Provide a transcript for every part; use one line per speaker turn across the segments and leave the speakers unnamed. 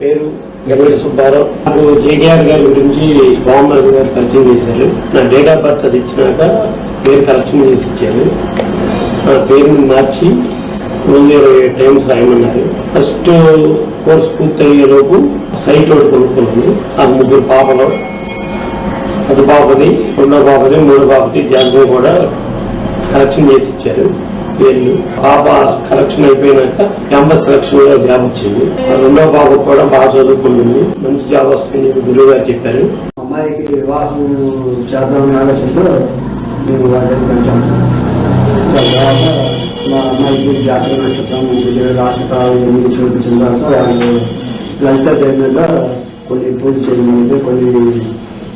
పేరు గంగడి సుబ్బారావు. నాకు జేకేఆర్ గారి గురించి బామ్మర్ గారు పరిచయం చేశారు. నా డేట్ ఆఫ్ బర్త్ అది ఇచ్చినాక పేరు కరెక్షన్ చేసి ఇచ్చారు. నా పేరుని మార్చి 20 టైమ్స్ రాయమన్నారు. ఫస్ట్ కోర్స్ పూర్తయ్యేలోపు సైట్ ఒకటి కొనుక్కున్నాను. ఆ 3 పాపలు, అది పాపది, 2వ పాపది, 3వ పాపది జాగ్రత్త కూడా కరెక్షన్ చేసి ఇచ్చారు. పేర్లు పాప కరెక్షన్ అయిపోయినాక క్యాంపస్ సెలక్షన్ లో జాబ్ వచ్చింది. 2వ పాప కూడా బాగా చదువుకుంటుంది, మంచి జాబ్ వస్తుంది గురువు గారు చెప్పారు.
అమ్మాయికి వివాహం చేద్దామని ఆలోచనతో మేము వాళ్ళని పెంచాము. తర్వాత మా అమ్మాయికి జాతర నక్షత్రం రాష్ట్రాలు చూపించిన తర్వాత వాళ్ళు లలిత చేయకుండా కొన్ని పూజ చేయమని కొన్ని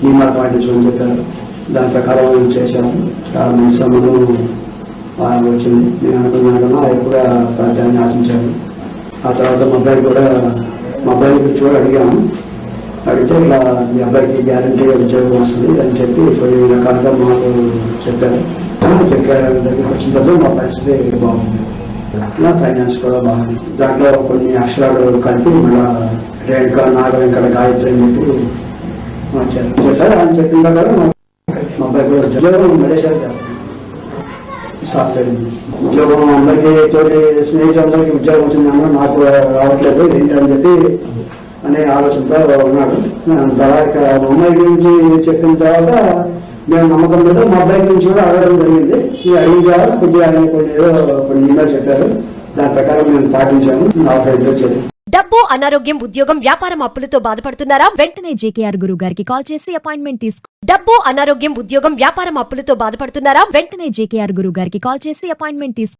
నియమాలు పాటించమని చెప్పారు. దాని ప్రకారం చేశాము. చాలా మంచి సంబంధం వచ్చింది. నేను అనుకున్నాను అది కూడా ఫలితాన్ని ఆశించాను. ఆ తర్వాత మా అబ్బాయి గురించి కూడా అడిగాము. అడిగితే ఇలా మీ అబ్బాయికి గ్యారంటీగా ఉద్యోగం వస్తుంది అని చెప్పి కొన్ని రకాలుగా మాకు చెప్పారు. దగ్గరికి వచ్చిన తర్వాత మా పరిస్థితి బాగుంది. ఫైనాన్స్ కూడా బాగుంది. దాంట్లో కొన్ని అక్షరాలు కలిపి మళ్ళా రేణుక నాగ గాయత్రి అని చెప్పి చెప్పారు. అని చెప్పిన ప్రకారం మా అబ్బాయి కూడా ఉద్యోగం నడేశారు చేస్తారు. సాఫ్ట్వేర్ ఉద్యోగం అందరికీ తోటి స్నేహితులందరికీ ఉద్యోగం వచ్చిందన్నా నాకు రావట్లేదు ఏంటి అని చెప్పి అనే ఆలోచనతో ఉన్నాడు. తర్వాత మా అమ్మాయి గురించి చెప్పిన తర్వాత మేము నమ్మకం మీద మా అబ్బాయి గురించి కూడా అడగడం జరిగింది. ఈ అడిగిన తర్వాత కొద్దిగా ఆయన కొన్ని ఈమెయిల్ చెప్పారు. దాని ప్రకారం మేము పాటించాము. నా ఫ్రెండ్ వచ్చేది.
డబ్బు, అనారోగ్యం, ఉద్యోగం, వ్యాపారం అప్పులతో బాధపడుతున్నారా? వెంటనే జేకేఆర్ గురువు గారికి కాల్ చేసి అపాయింట్మెంట్ తీసుకో. డబ్బు, అనారోగ్యం, ఉద్యోగం, వ్యాపారం అప్పులతో బాధపడుతున్నారా? వెంటనే జేకేఆర్ గురువు గారికి కాల్ చేసి అపాయింట్మెంట్ తీసుకో.